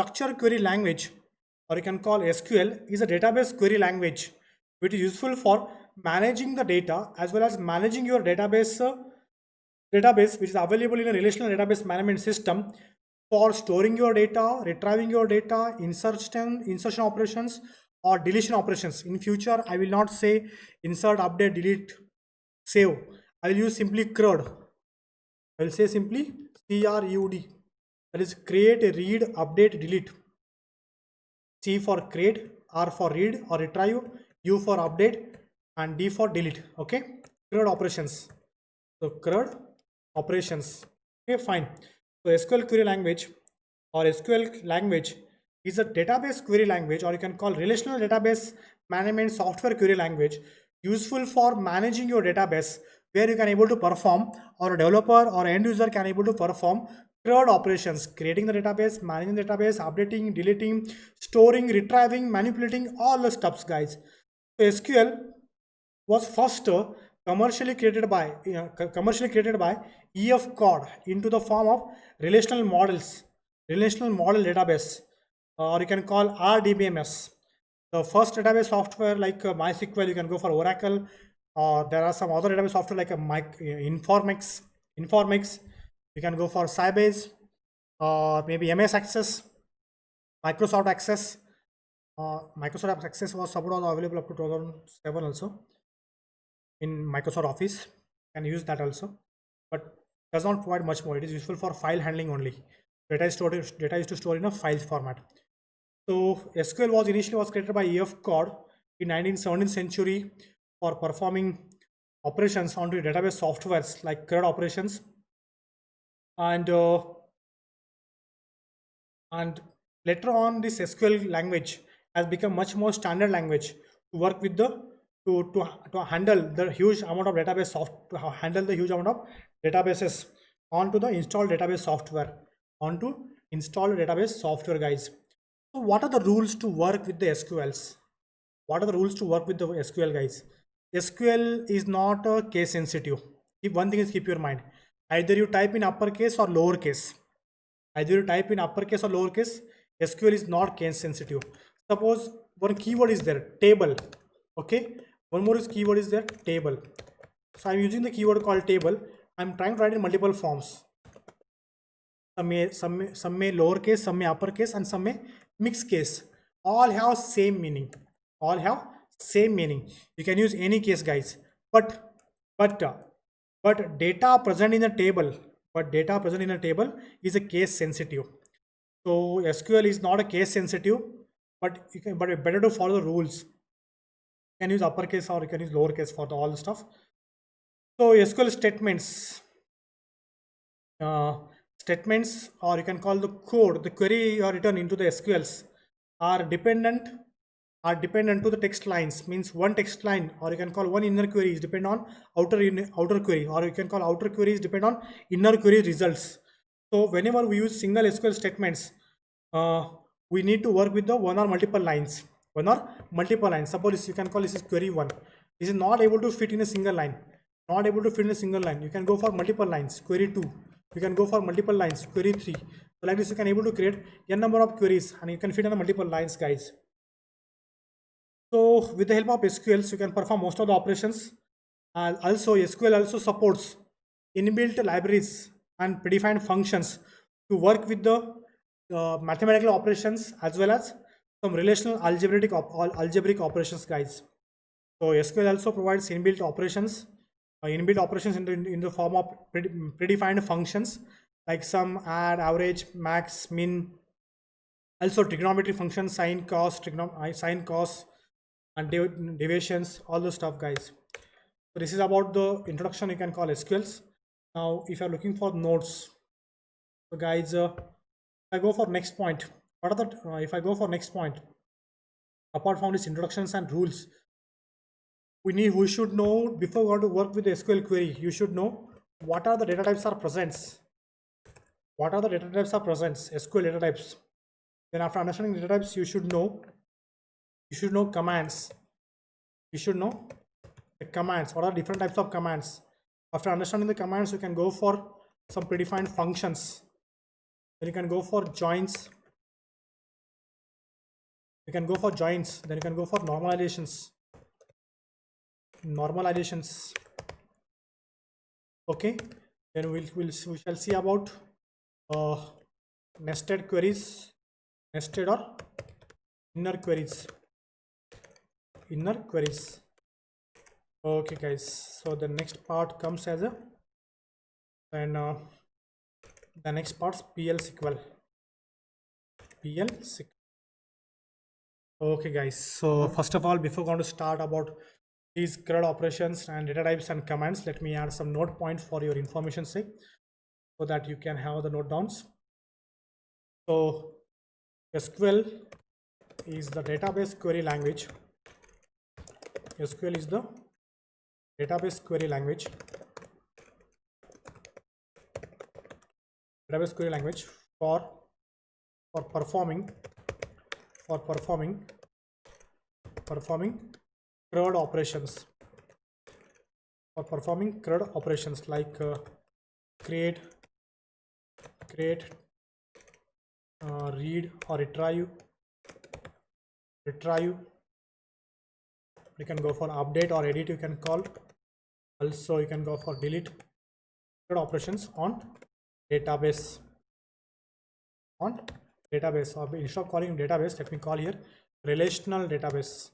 structure query language, or you can call SQL, is a database query language which is useful for managing the data as well as managing your database which is available in a relational database management system for storing your data, retrieving your data, insertion operations, or deletion operations. In future, I will not say insert, update, delete, save. I will use simply CRUD. I will say simply CRUD. That is create, read, update, delete. C for create, R for read or retrieve, U for update, and D for delete. Okay, CRUD operations. So CRUD operations. Okay, fine. So SQL query language or SQL language is a database query language, or you can call relational database management software query language, useful for managing your database, where you can able to perform, or a developer or end user can able to perform CRUD operations, creating the database, managing the database, updating, deleting, storing, retrieving, manipulating, all the stuffs, guys. So SQL was first commercially created by EF Cod into the form of relational model database, or you can call RDBMS. The first database software like MySQL, you can go for Oracle, or there are some other database software like Informix. You can go for Sybase, or maybe MS Access, Microsoft Access. Microsoft Access was support was available up to 2007 also in Microsoft Office. Can use that also, but does not provide much more. It is useful for file handling only. Data is to store in a files format. So SQL was initially created by EF Cod in 17th century for performing operations onto database softwares like CRUD operations, and later on this SQL language has become much more standard language to work with the to handle the huge amount of databases onto the installed database software, guys. So what are the rules to work with the SQLs? What are the rules to work with the SQL, guys? SQL is not case sensitive. If one thing is, keep your mind, either you type in uppercase or lowercase. SQL is not case sensitive. Suppose one keyword is there, table. Okay, one more keyword is there, table. So I'm using the keyword called table. I'm trying to write in multiple forms. Some may lowercase, some may uppercase, and some may mixed case. All have same meaning. You can use any case, guys. But data present in a table. Is a case sensitive. So SQL is not a case sensitive, but better to follow the rules. You can use uppercase or you can use lowercase for all the stuff. So SQL statements, or you can call the code, the query you are written into the SQLs are dependent to the text lines. Means one text line, or you can call one inner query is depend on outer query, or you can call outer queries depend on inner query results. So whenever we use single SQL statements, we need to work with the one or multiple lines. Suppose you can call this is query 1. This is not able to fit in a single line. You can go for multiple lines. Query 2. You can go for multiple lines. Query 3. So like this, you can able to create n number of queries, and you can fit on multiple lines, guys. So with the help of SQLs, you can perform most of the operations. Also, SQL also supports inbuilt libraries and predefined functions to work with the mathematical operations as well as some relational algebraic operations, guys. So SQL also provides inbuilt operations in the form of predefined functions like sum, add, average, max, min. Also trigonometry functions, sine, cos, and deviations, all the stuff, guys. So this is about the introduction. You can call SQLs. Now, if you are looking for nodes, so guys, I go for next point. If I go for next point, apart from these introductions and rules, we should know, before we want to work with the SQL query, you should know what are the data types are present. SQL data types. Then after understanding data types, you should know commands. You should know the commands. What are different types of commands? After understanding the commands, you can go for some predefined functions. Then you can go for joins. You can go for joins, then you can go for normalizations. Okay, then we shall see about nested queries, nested or inner queries. Okay guys, so the next part comes as a, and the next part's PL SQL. Okay guys, so first of all, before going to start about these CRUD operations and data types and commands, let me add some note points for your information sake so that you can have the note downs. So SQL is the database query language. SQL is the database query language. Database query language for performing CRUD operations. For performing CRUD operations like create, read or retrieve. You can go for update or edit. You can call. Also, you can go for delete. CRUD operations on database. Or instead of calling database, let me call here relational database.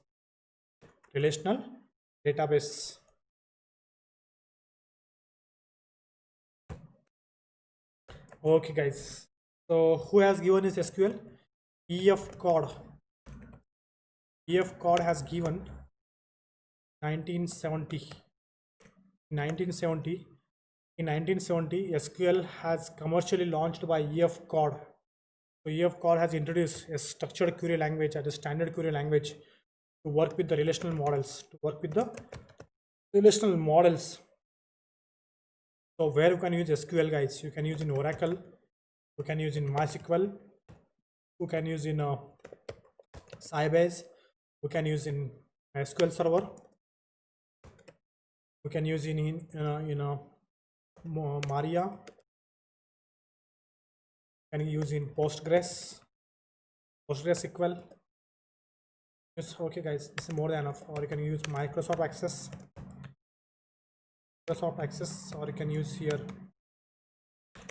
Okay guys, so who has given this SQL? EF Cod has given 1970. In 1970, SQL has commercially launched by EF Cod. So EF Cod has introduced a structured query language as a standard query language to work with the relational models. So where you can use SQL guys, you can use in Oracle, you can use in MySQL, you can use in Sybase, you can use in SQL Server, you can use in Maria, you can use in Postgres SQL. Yes, okay guys, this is more than enough. Or you can use Microsoft Access, or you can use here.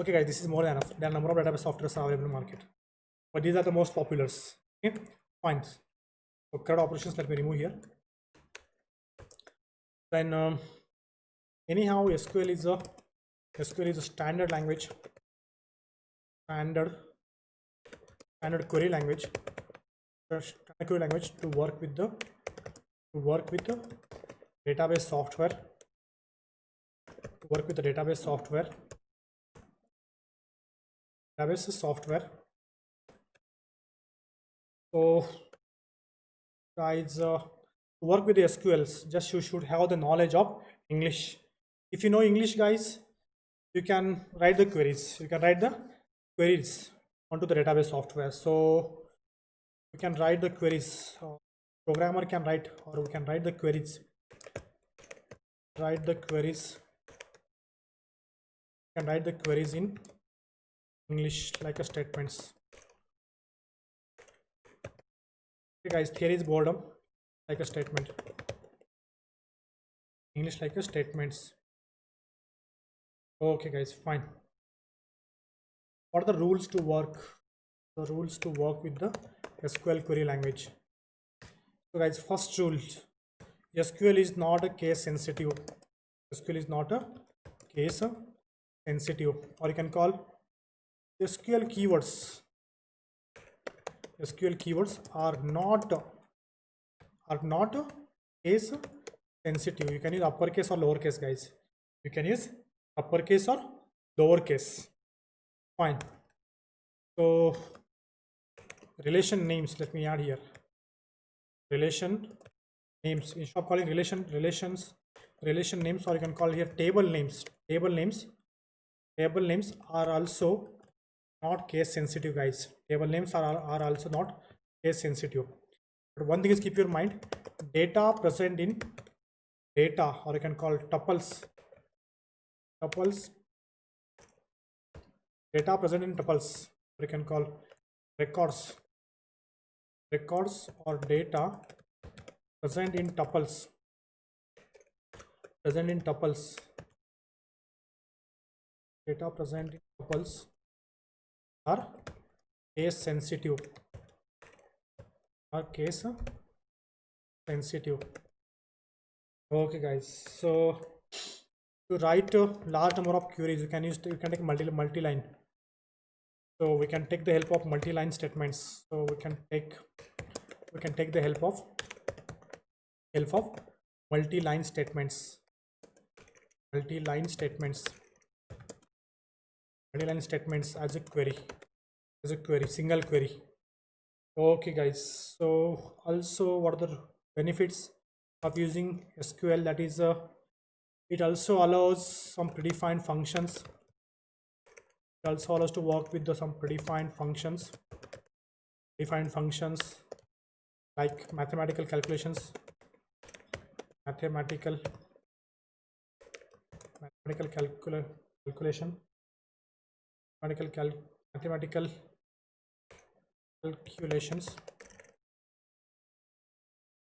Okay guys, this is more than enough. There are a number of database softwares available in the market, but these are the most popular. Okay, fine. So CRUD operations, let me remove here. Then anyhow, SQL is a standard language, standard query language to work with the database software. So guys, to work with the SQLs, just you should have the knowledge of English. If you know English guys, you can write the queries. Onto the database software. So we can write the queries. Programmer can write, or we can write the queries. You can write the queries in English like a statements. Okay guys, here is boredom like a statement. English like a statements. Okay guys, fine. What are the rules to work? The rules to work with the SQL query language. So guys, first rule, SQL is not a case sensitive. Or you can call SQL keywords. Are not case sensitive. You can use uppercase or lowercase guys. You can use uppercase or lowercase. Fine. So relation names, let me add here. Relation names, instead of calling relation names, or you can call here table names. Table names are also not case sensitive guys. Table names are also not case sensitive. But one thing is, keep your mind, data present in data, or you can call tuples. Data present in tuples, or you can call records. records or data present in tuples, present in tuples, data present in tuples are case sensitive, are case sensitive. Okay guys, so to write a large number of queries, you can take multi-line. So we can take the help of multi-line statements. So we can take the help of multi-line statements, multi-line statements as a query, single query. Okay guys, so also what are the benefits of using SQL? That is it also allows some predefined functions. It also allows to work with some predefined functions, like mathematical calculations, mathematical calculation, mathematical calculations,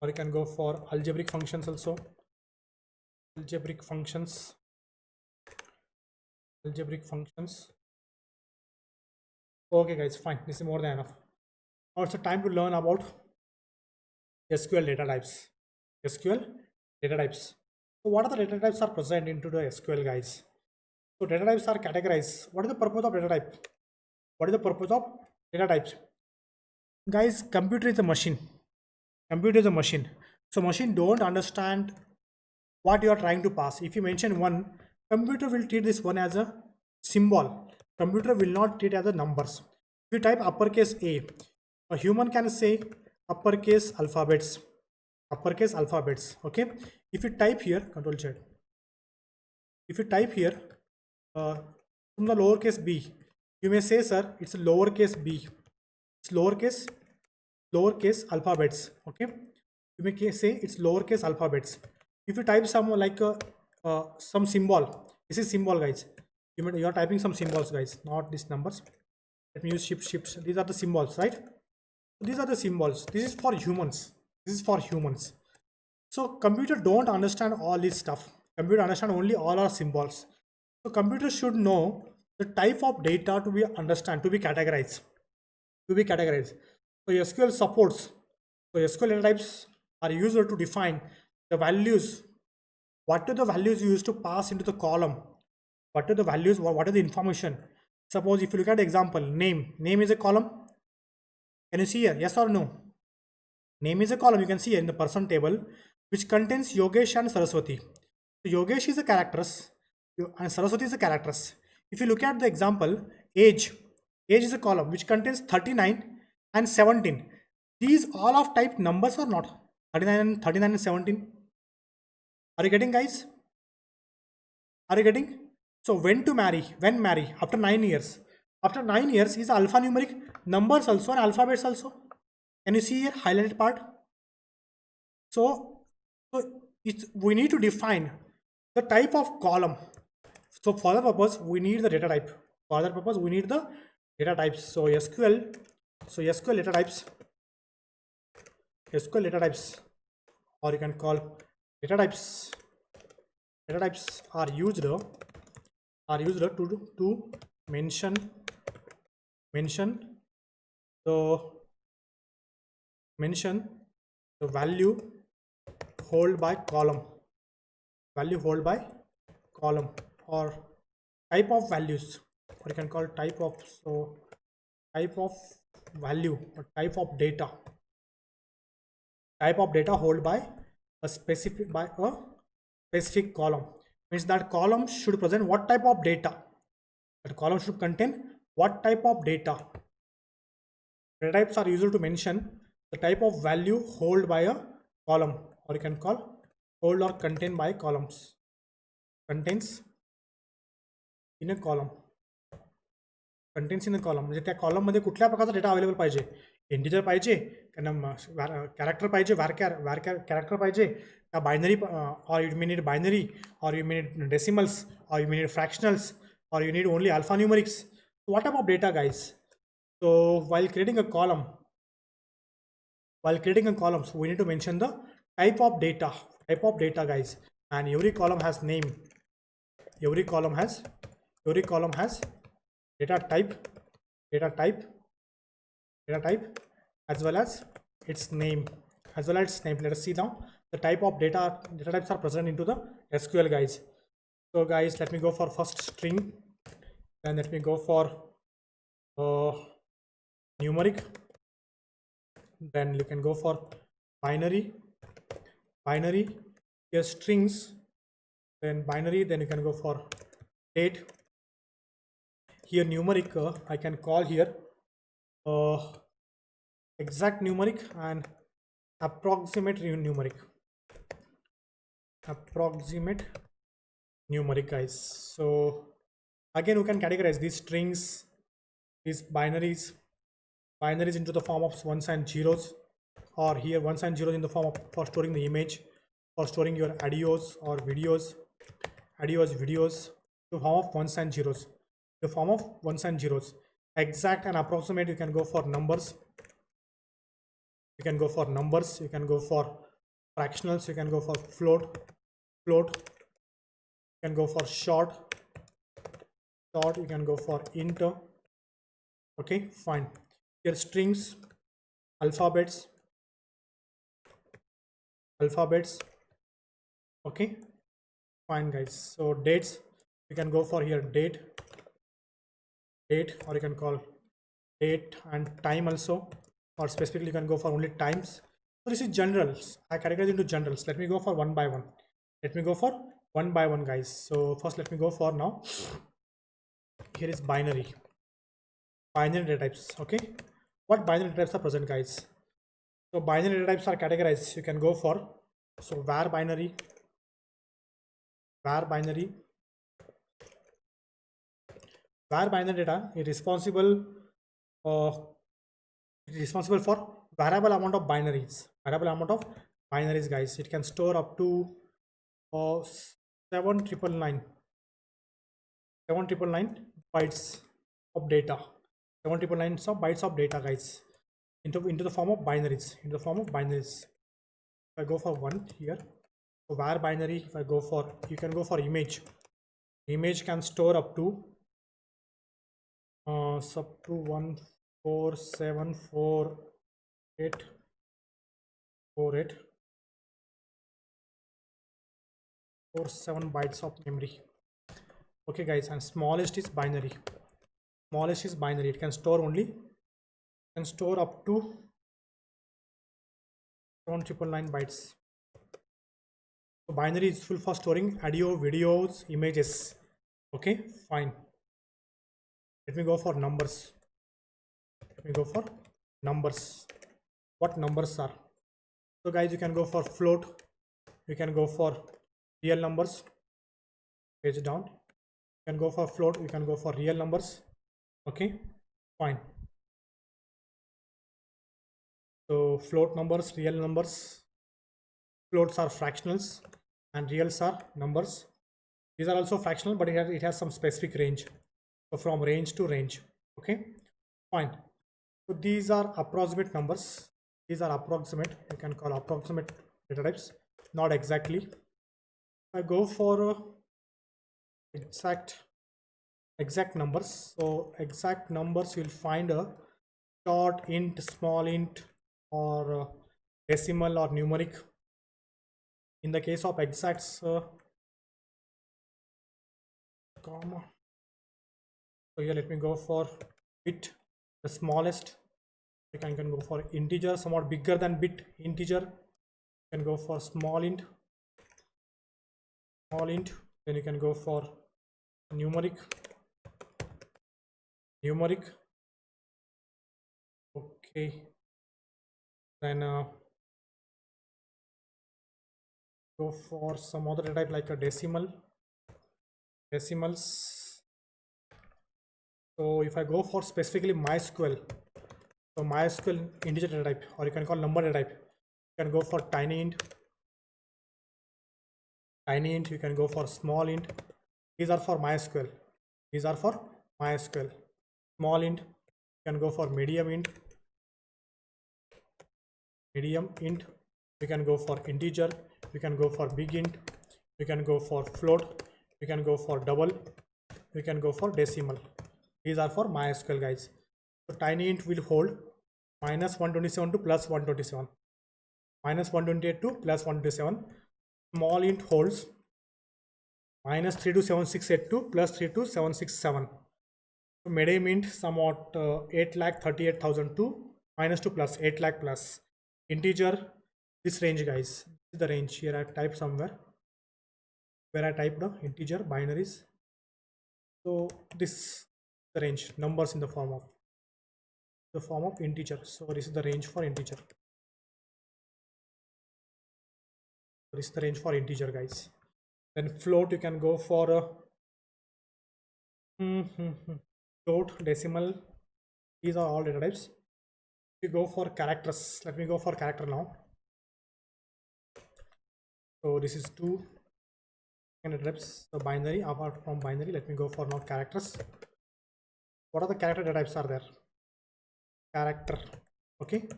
or you can go for algebraic functions also. Algebraic functions. Okay guys, fine, this is more than enough. Now it's time to learn about SQL data types. SQL data types. So what are the data types are present into the SQL, guys? So data types are categorized. What is the purpose of data type? What is the purpose of data types? Guys, computer is a machine. Computer is a machine. So machine don't understand what you are trying to pass. If you mention one, computer will treat this one as a symbol. Computer will not treat as a numbers. If you type uppercase a human can say uppercase alphabets. Okay. If you type here, control Z. If you type here from the lowercase b, you may say, sir, it's a lowercase b. It's lowercase alphabets. Okay. You may say it's lowercase alphabets. If you type some like some symbol, this is symbol, guys. You are typing some symbols, guys, not these numbers. Let me use shifts. These are the symbols, right? These are the symbols. This is for humans. So computer don't understand all this stuff. Computer understand only all our symbols. So computer should know the type of data to be categorized. So SQL supports. So SQL data types are used to define the values. What are the values you use to pass into the column? What are the values? What are the information? Suppose if you look at the example, name is a column. Can you see here? Yes or no? Name is a column. You can see here in the person table, which contains Yogesh and Saraswati. So Yogesh is a characters and Saraswati is a characters. If you look at the example, age is a column which contains 39 and 17. These all of type numbers or not? 39 and 17. Are you getting, guys? Are you getting? So when marry? After 9 years. After 9 years is alphanumeric numbers also and alphabets also. Can you see here highlighted part? So we need to define the type of column. So for the purpose, we need the data type. For that purpose, we need the data types. So SQL data types. Or you can call data types. Data types are used to mention the value hold by column. Or type of values, or you can call type of value or type of data hold by a specific column. Means that column should present what type of data. That column should contain what type of data. Data types are used to mention the type of value held by a column, or you can call hold or contained by columns. Contains in a column. म्हणजे त्या column मध्ये कुठल्या प्रकारचा data available पाहिजे? Integer पाहिजे का character पाहिजे, character पाहिजे का binary, or you may need binary, or you may need decimals, or you may need fractionals, or you need only alphanumerics. So what type of data, guys? So while creating a column, While creating a column, so we need to mention the type of data guys, and every column has name. Every column has data type, data type, data type, as well as its name, Let us see now the type of data types are present into the SQL, guys. So guys, let me go for first string, then let me go for numeric, then you can go for binary, here strings, then binary, then you can go for date. Here numeric, I can call here exact numeric and approximate numeric, guys. So again, we can categorize these strings, these binaries into the form of ones and zeros, or here ones and zeros in the form of for storing the image, for storing your audios or videos, the form of ones and zeros, exact and approximate, you can go for numbers, you can go for fractionals, you can go for float, you can go for short, you can go for int. Okay, fine. Here strings, alphabets, okay, fine, guys. So dates, you can go for here date, or you can call date and time also, or specifically you can go for only times. So this is generals. I categorize into generals. Let me go for one by one, guys. So first let me go for now, here is binary data types. Okay, what binary data types are present, guys? So binary data types are categorized, you can go for, so var binary data is responsible for variable amount of binaries, guys. It can store up to 7,999 bytes of data, bytes of data, guys, into the form of binaries, if I go for one here, so var binary, if I go for, you can go for image can store up to sub to 14748 bytes of memory. Okay, guys, and smallest is binary. It can store up to 7,999 bytes. So binary is full for storing audio, videos, images. Okay, fine. Let me go for numbers. What numbers are? So guys, you can go for float, you can go for real numbers, page down, you can go for float, you can go for real numbers. Okay, fine. So float numbers, real numbers, floats are fractionals and reals are numbers. These are also fractional, but it has some specific range, so from range to range. Okay, fine. So these are approximate numbers, you can call approximate data types, not exactly. I go for exact numbers. So exact numbers, you'll find a short int, small int, or decimal or numeric. In the case of exacts, comma. So here let me go for bit, the smallest. You can go for integer, somewhat bigger than bit, integer. You can go for small int. Then you can go for numeric. Okay, then go for some other type like a decimals. So if I go for specifically MySQL, so MySQL integer data type, or you can call number data type, you can go for tiny int, you can go for small int. These are for MySQL. Small int, you can go for medium int, medium int, we can go for integer, we can go for big int, we can go for float, we can go for double, we can go for decimal. These are for MySQL, guys. So tiny int will hold minus 127 to plus 127, minus 128 to plus 127. Small int holds minus 32768 to plus 32767. So medium int somewhat 8,38,000 to minus 2 plus 8 lakh plus. Integer, this range, guys, this is the range. Here I typed somewhere where I typed the integer binaries. So this the range, numbers in the form of integer. So this is the range for integer. This is the range for integer, guys. Then float, you can go for float, decimal. These are all data types. We go for characters. Let me go for character now. So this is 2 data types. So binary, apart from binary, let me go for now characters. What are the character data types are there? Character. Okay.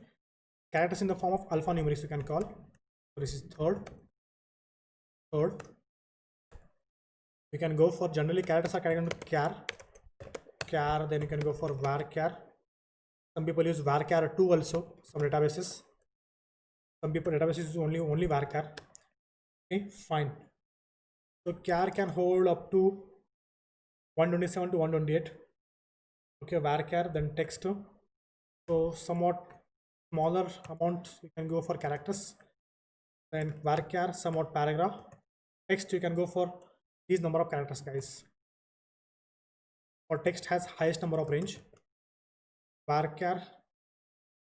Characters in the form of alphanumerics you can call. So this is third. You can go for, generally characters are carried into char, then you can go for varchar. Some people use varchar 2 also, some databases. Some people databases use only varchar. Okay, fine. So char can hold up to 127 to 128. Okay, varchar, then text. So somewhat smaller amount you can go for characters. Then varchar, somewhat paragraph. Text, you can go for these number of characters, guys. For text has highest number of range. Varchar,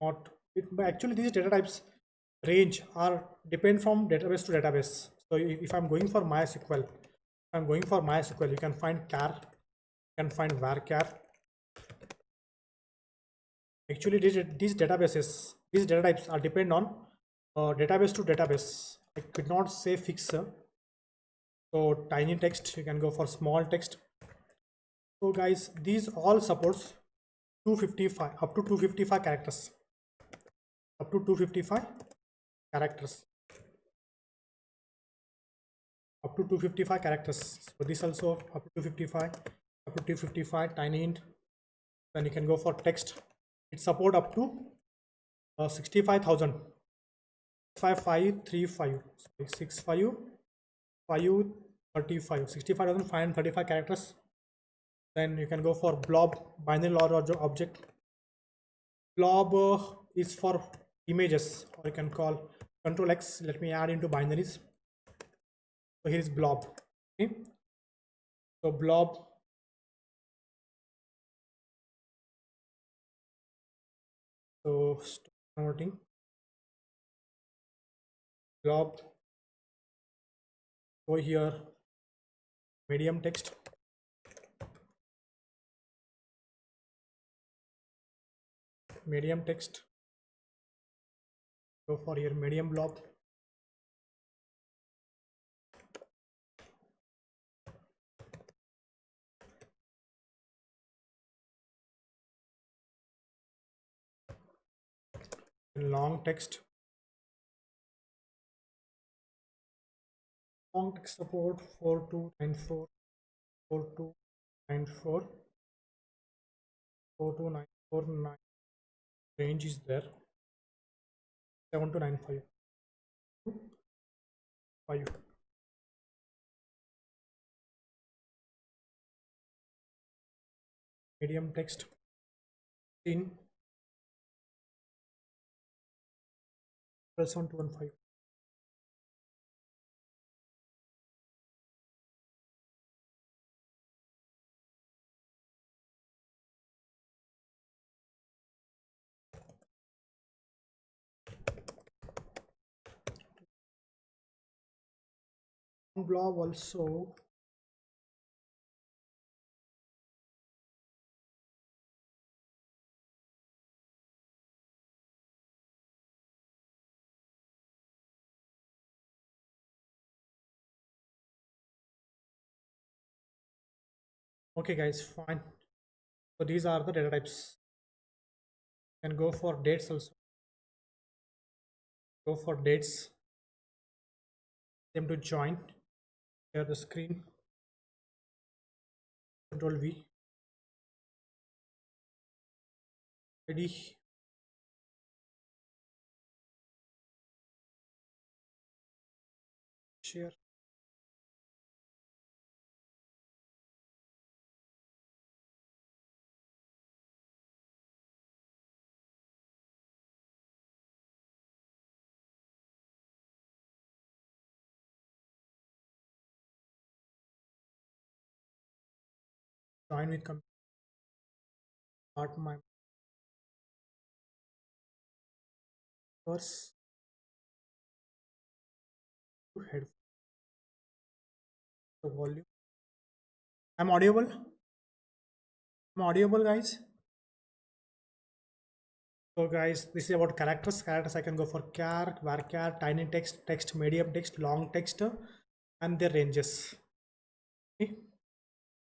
not it, but actually these data types range are depend from database to database. So if I'm going for MySQL, you can find char, you can find varchar. Actually these databases, these data types are depend on database to database. I could not say fix. So tiny text, you can go for small text. So guys, these all supports 255, up to 255 characters. Up to 255 characters. Up to 255 characters. So this also up to 255, up to 255 tiny int. Then you can go for text. It support up to 65,000. 5535, sorry, 65,535, 65,535 characters. Then you can go for blob, binary large object. Blob is for images, or you can call control X. Let me add into binaries. So here is blob. Okay. So blob. So converting blob. Go here. Medium text. Medium text. Go for here medium blob. Long text. Long text support 4294, 4294, 42949. Range is there. 7295. 5. Medium text in 7215. Blob also. Okay guys, fine. So these are the data types. You can go for dates also. Go for dates, them to join, share the screen, Control V, ID, share. Join with start my first head the volume. I'm audible. I'm audible, guys. So, guys, this is about characters. Characters I can go for char, varchar, tiny text, text, medium text, long text, and their ranges. Okay,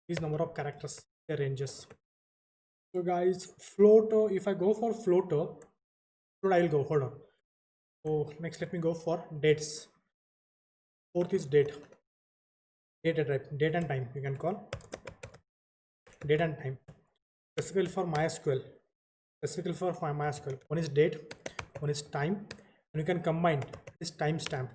these number of characters, their ranges. So, guys, float. If I go for floater, float I will go. Hold on. So next, let me go for dates. Fourth is date. Date and time. You can call date and time. Specifically for MySQL. Specifically for MySQL. One is date, one is time, and you can combine this timestamp.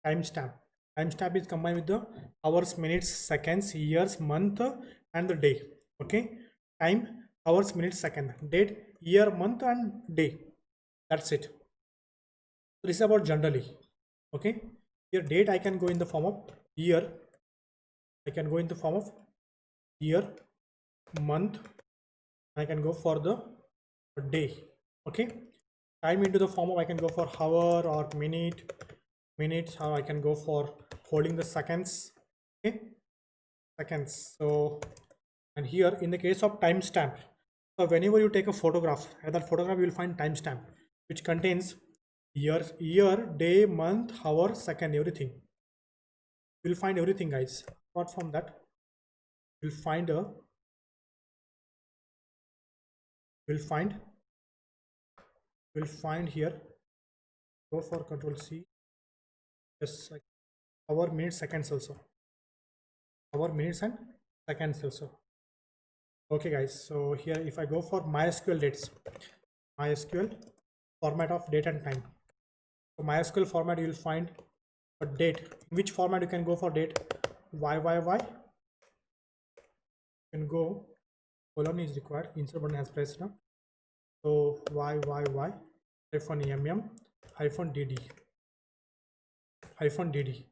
Timestamp. Timestamp is combined with the hours, minutes, seconds, years, month, and the day. Okay. Time, hours, minutes, second, date, year, month, and day. That's it. So this is about generally. Okay. Here date I can go in the form of year. I can go in the form of year, month. I can go for the day. Okay. Time into the form of I can go for hour or minutes, or I can go for holding the seconds. Okay. Seconds. So, and here in the case of timestamp, so whenever you take a photograph, at that photograph you will find timestamp, which contains year, day, month, hour, second, everything. You'll find everything, guys. Apart from that, you'll find here. Go for Control C. Yes, hour, minutes, seconds also. Hour, minutes, and seconds also. Okay, guys. So here, if I go for MySQL dates, MySQL format of date and time. So MySQL format, you will find a date. In which format you can go for date? YYY. You can go. Colon is required. Insert button has pressed now. So YYY -mm -dd.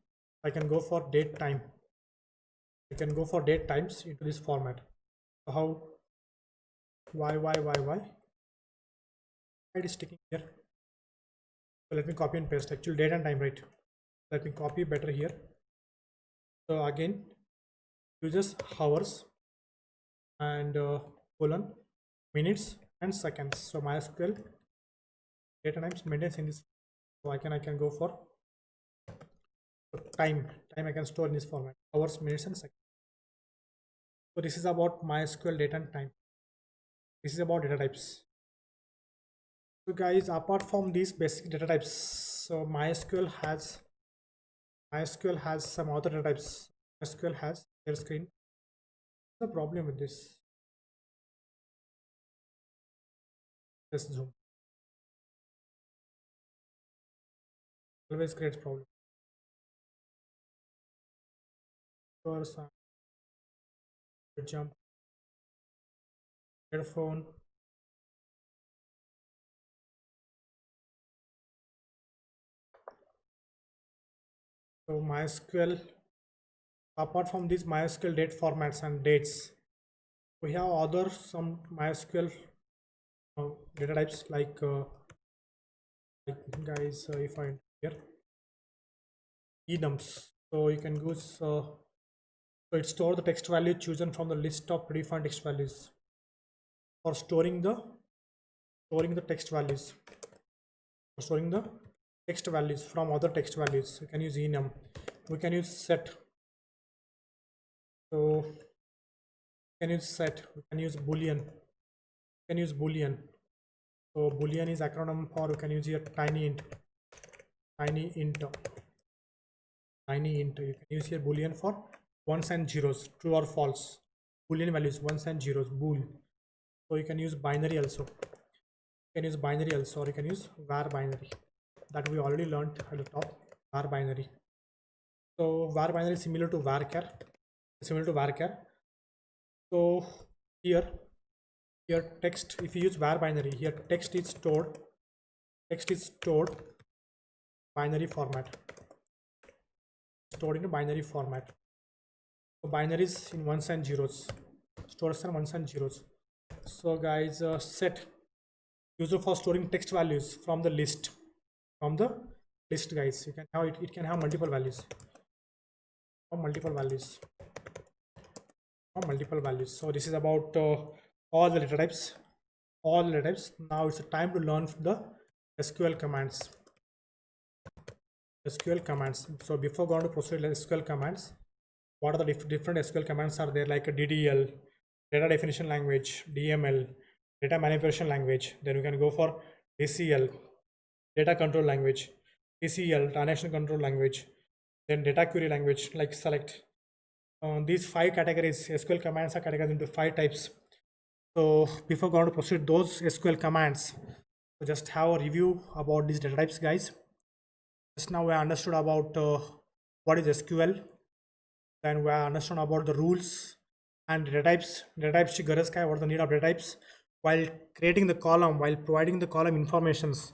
I can go for date time. I can go for date times into this format. So how YYYY. It is sticking here. So let me copy and paste. Actual date and time, right? Let me copy better here. So again, uses hours and colon minutes and seconds. So MySQL data times maintains in this. So I can go for time I can store in this format, hours, minutes, and seconds. So this is about MySQL data and time. This is about data types. So guys, apart from these basic data types, so MySQL has some other data types. MySQL has their screen. What's the problem with this? Let's zoom. Always creates problem. Jump headphone. So MySQL, apart from these MySQL date formats and dates, we have other some MySQL data types like guys, if I here enums. So you can use so it store the text value chosen from the list of predefined text values for storing the text values, from other text values. You can use enum. We can use set. So we can use set. We can use boolean. So boolean is acronym for, you can use here tiny int, tiny int, tiny int. You can use here boolean for ones and zeros, true or false. Boolean values ones and zeros, bool. So you can use binary also. You can use binary also, or you can use var binary. That we already learned at the top, var binary. So var binary is similar to varchar, similar to varchar. So here text, if you use var binary, here text is stored binary format, stored in a binary format. So binaries in ones and zeros, stores in ones and zeros. So guys, set user for storing text values from the list, guys. You can have it can have multiple values, multiple values. So this is about all the data types, Now it's time to learn the SQL commands. So before going to proceed with SQL commands, what are the different SQL commands are there, like a DDL, data definition language, DML, data manipulation language. Then we can go for DCL, data control language, TCL, transaction control language, then data query language like select. These 5 categories, SQL commands are categorized into 5 types. So before going to proceed those SQL commands, so just have a review about these data types, guys. Just now we understood about what is SQL, then we understood about the rules and data types. Data types what is the need of data types while creating the column, while providing the column informations,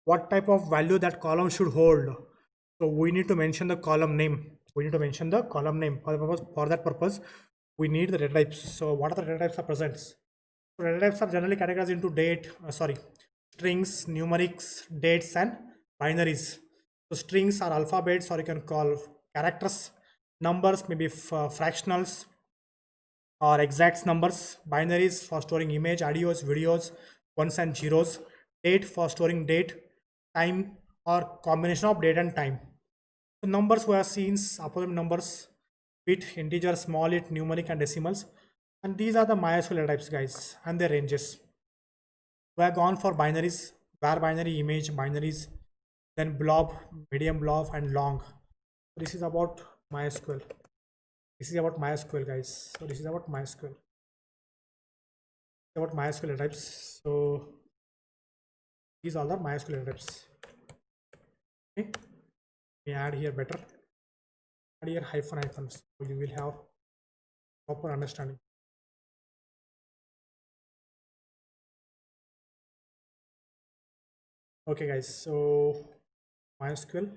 what type of value that column should hold. So we need to mention the column name. For that purpose, we need the data types. So what are the data types are present? So data types are generally categorized into strings, numerics, dates, and binaries. So strings are alphabets, or you can call characters. Numbers may be fractionals or exact numbers. Binaries for storing image, audios, videos, ones and zeros. Date for storing date, time, or combination of date and time. So numbers we have seen opposite numbers, bit, integer, small it, numeric, and decimals. And these are the MySQL data types, guys, and their ranges. We have gone for binaries, var binary, image, binaries, then blob, medium blob, and long. So this is about MySQL. Guys. So this is about MySQL. Data types. So these are the MySQL data types. Okay. We add here better. Add here hyphen, so you will have proper understanding. Okay, guys. So MySQL,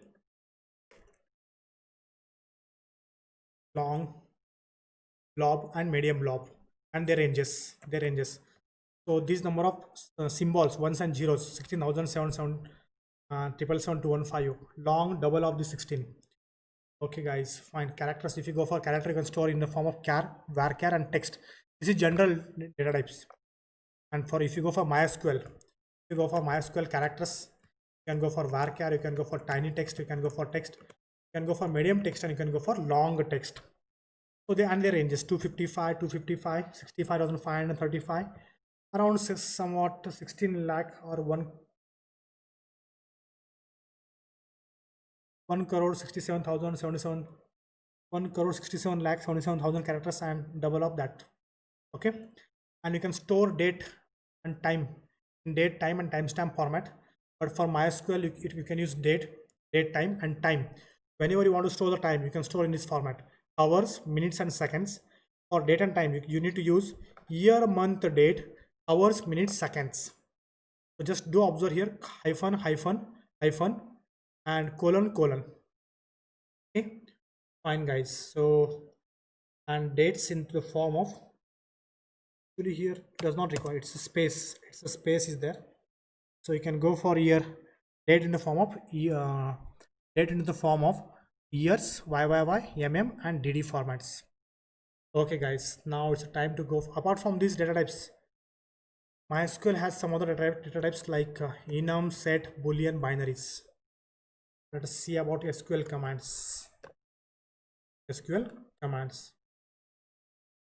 long, blob, and medium blob, and their ranges. So these number of symbols, ones and zeros, 16,077, 777,215. Long, double of the 16. Okay, guys, fine. Characters, if you go for character, you can store in the form of char, varchar, and text. This is general data types. And for if you go for MySQL, characters, you can go for varchar, you can go for tiny text, you can go for text, you can go for medium text, and you can go for long text. So they and their ranges 255, 65,535, around somewhat 16 lakh or 1 crore 67,077, 1 crore 67 lakh 77,000 characters, and double of that. Okay, and you can store date and time in date, time, and timestamp format. But for MySQL, you can use date, time, and time. Whenever you want to store the time, you can store in this format: hours, minutes, and seconds. For date and time, you need to use year, month, date, hours, minutes, seconds. So just do observe here: hyphen, and colon. Okay, fine, guys. So and dates into the form of, actually here does not require, it's a space is there. So you can go for year, date in the form of years, YYY, and DD formats. Okay, guys, now it's time to go. Apart from these data types, MySQL has some other data types like enum, set, boolean, binaries. Let us see about SQL commands.